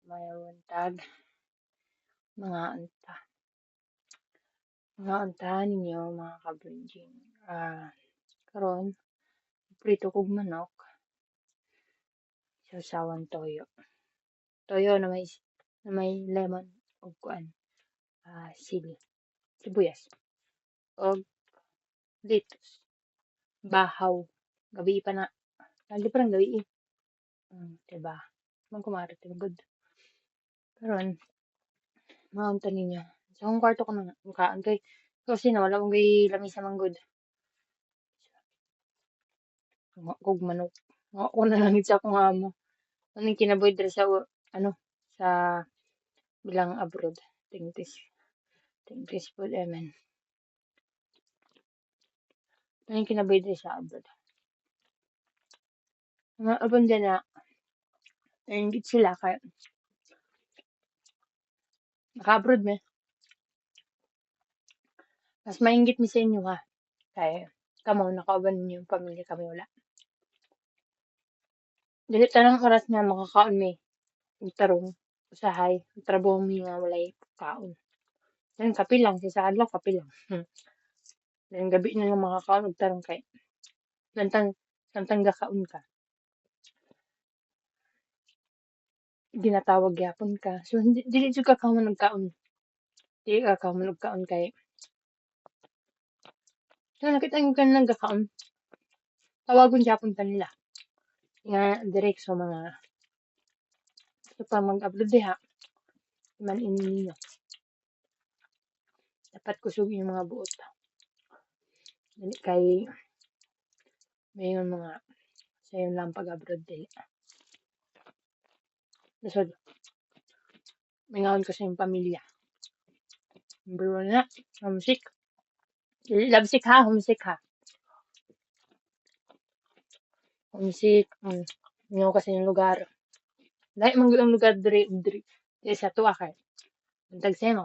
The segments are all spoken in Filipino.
mayawantag mga unta. Mga untahan ninyo mga kabunjing. Karon prito kog manok, sawsawan toyo. Toyo na may lemon ug kuan, sili, sibuyas og lettuce. Bahaw, gabi pa na. Lagi pa lang gabi eh. Diba? Man kumare good. Karon maunta ninyo. Sa akong kwarto ko na kaan kay kasi nawala akong lamisa manggod. Kog manok. Ako na lang sa akong amo. Ano kinabuhi diri sa sa bilang abroad. Tingtis food emen. Ano kinabuhi diri sa abroad. Mga abon din na nainggit sila kay naka-abroad me. Mas mainggit mi sa inyo ha. Kay kamo nakauban ninyo yung pamilya kami wala. Dili tanang oras nga makakaon mi. Tarong usahay trabaho mi nga walay kaon. Yan kape lang sa adlaw kape lang. Then gabi na lang makakaon og tarong kay samtang gakaon ka. Ginatawag gyapon ka. So dili jud ka kamo nagkaon. Dili ka kamo nagkaon kay so nakita yung kanang gakaon. Tawagon gyapon pa nila. Nga direct sa mga so pa mag-upload diha. Man ninyo. Dapat kusog yung mga buot. Dili kay mayon mga sayon lang pag-abroad dili. Nasod. Mingaon ko sa yung pamilya. Number 1 na. Homesick. Lovesick ha. Homesick ha. Homesick. Mingaw kasi yung lugar. Dahil ang lugar diri sa tuwa kay. Buntag siya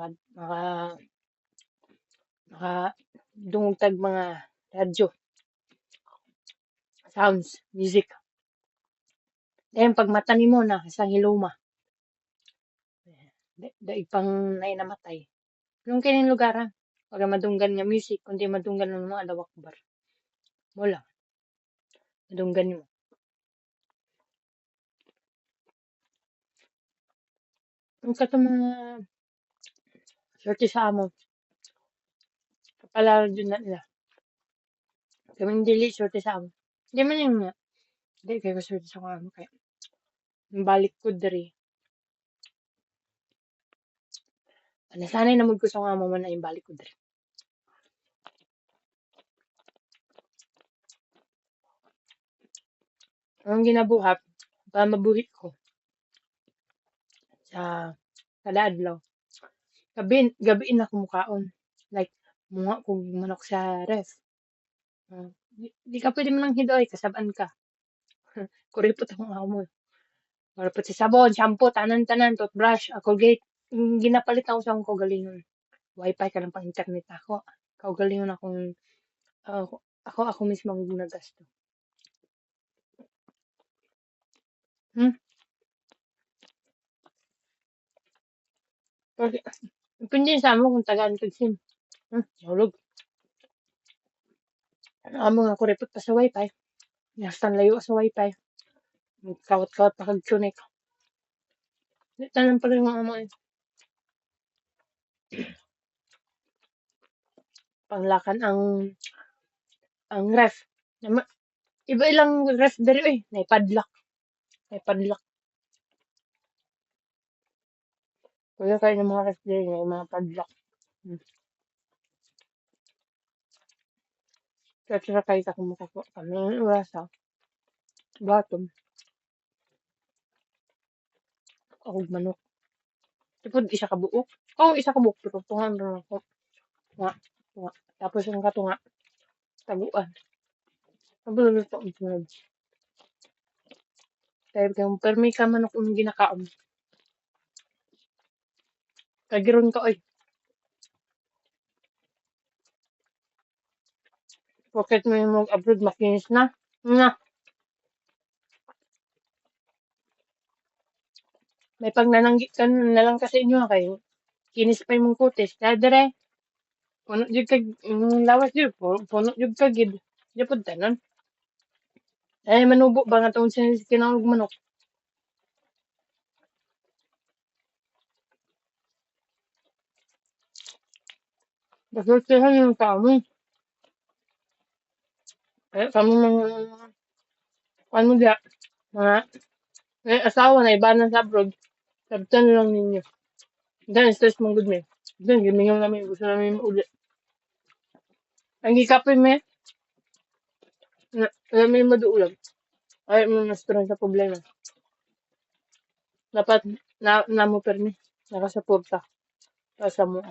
maka dungog tag mga radyo. Sounds. Music. Dahil pag mata nimo na sa hiloma. Daig pang nainamatay. Nung kining lugar ha. Pag madunggan nga music, kundi madunggan ng mga Allahu Akbar. Wala. Madunggan mo. Ang kato mga swerte sa amo. Kapala dyan na nila. Kaming dili swerte sa amo. Di man yung nga. Di kayo swerte sa amo. Kaya balik ko diri. Nasanay na ko sa amo man na yung balik ko diri. Ang ginabuhat, para mabuhi ko sa kada adlaw. Gabi na kumukaon. Like, mga kung manok sa ref. Di ka pwede man lang hidoy, kasabaan ka. Kuripot akong amo. Kuripot si sabon, shampoo, tanan-tanan, toothbrush, Colgate. Ginapalit ako sa akong kaugalingon. Wi-Fi ka lang pang internet ako. Kaugalingon akong ako mismo ang nagasto. Depende sa amo kung tagaan kag SIM. Hulog. Amo nga kuripot pa sa Wi-Fi. Nastan layo sa Wi-Fi. Kawat-kawat pa kag tunik. Di tanan pa rin mga amo eh. Panglakan ang ref. Iba ilang ref diri eh. May padlock. Kaya kayo ng mga ref diri may mga padlock. Kaya kayo sa kumukuha kami ng urasa. Bottom. Ako manok. Tipod isa ka buok. Isa ka buok. Pero tungan rin ako. Tunga. Tapos yung katunga. Taguan. Nabulog ito ang tunad. Kaya kung permi ka manok yung ginakaon. Kagiron ka oy. Pocket mo yung mag-upload makinis na. may pagnananggi ka na lang kasi inyo kay kinis pa imong kutis. Kaya dire, puno jud kag lawas jud, puno jud kag gid. Di pud tanon. Ay manubo ba nga tungod sa kinahangog manok. Basultihan yung kamo. Kaya kamo ano diya, mga may asawa na ibanan sa abroad. Sabtan lang ninyo. Then, stress mong good me. Then, gimingaw namin. Gusto namin ulit. Ang gikapin me, alam mo yung maduulag. Ay, mo na-stress sa problema. Dapat, namo permi. Nakasuporta. Sa mo.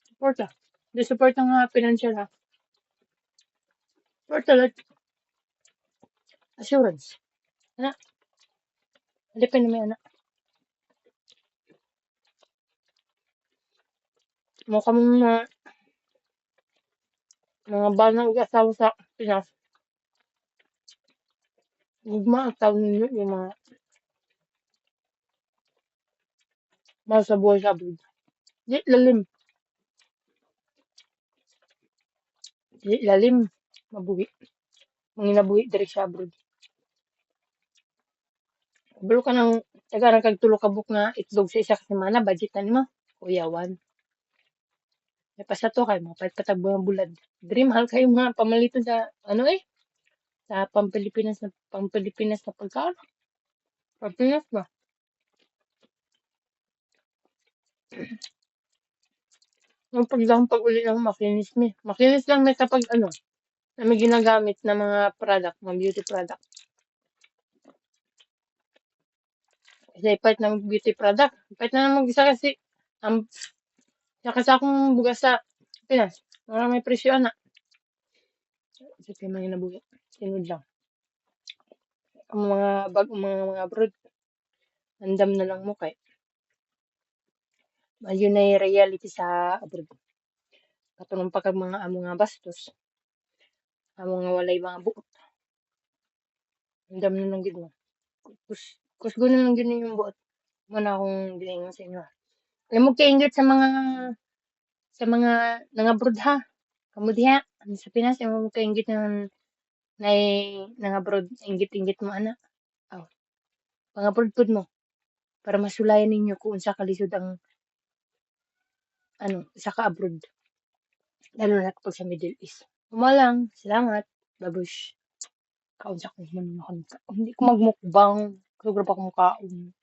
Suporta. Di support nga financial ha. Suporta like assurance. Anak. Depende mo anak. Mo kami mga banang asawa sa Pinas. Gugma ang tawag ninyo yung mga mahal sa buhay sa abroad. Di lalim. Di lalim. Mabuhi. Manginabuhi direct sa abroad. Balo ka ng tagaran kag tulo ka book nga itlog sa isa ka semana, budget na nimo. Kuyawan. May pa sa to kay mapait patag bulad. Diri mahal kayo mga pamaliton sa ano sa Pampilipinas na pagkaon. Pampinas ba? Yung pag-uli ng makinis mi. Makinis lang may kapag ano, na may ginagamit na mga product, mga beauty product. Kasi ipait ng beauty product. Ipait na lang mag-isa kasi saka sa akong bugas sa Pinas. Mga may presyo na. Kasi kayo mga nabuhi. Sinod lang. Ang mga abroad, andam na lang mo kay. Ayun na yung reality sa abroad. Katulong pa kag mga bastos. Ang mga walay mga buot. Andam na lang gid mo. Kus guna lang gid yung buot. Muna akong giningon sa inyo. Kaya mo kainggit sa mga nang-abroad ha. Kamu diha, sa Pinas, mo kainggit nang-abroad, inggit-inggit mo ana. Oh, pang-abroad pud mo. Para masulayan ninyo kung unsa kalisod ang sa ka-abroad. Lalo na kapag sa Middle East. Lang, salamat. Babush. Kaunsa ko man hindi ko magmukbang. Sobra pa akong kaon.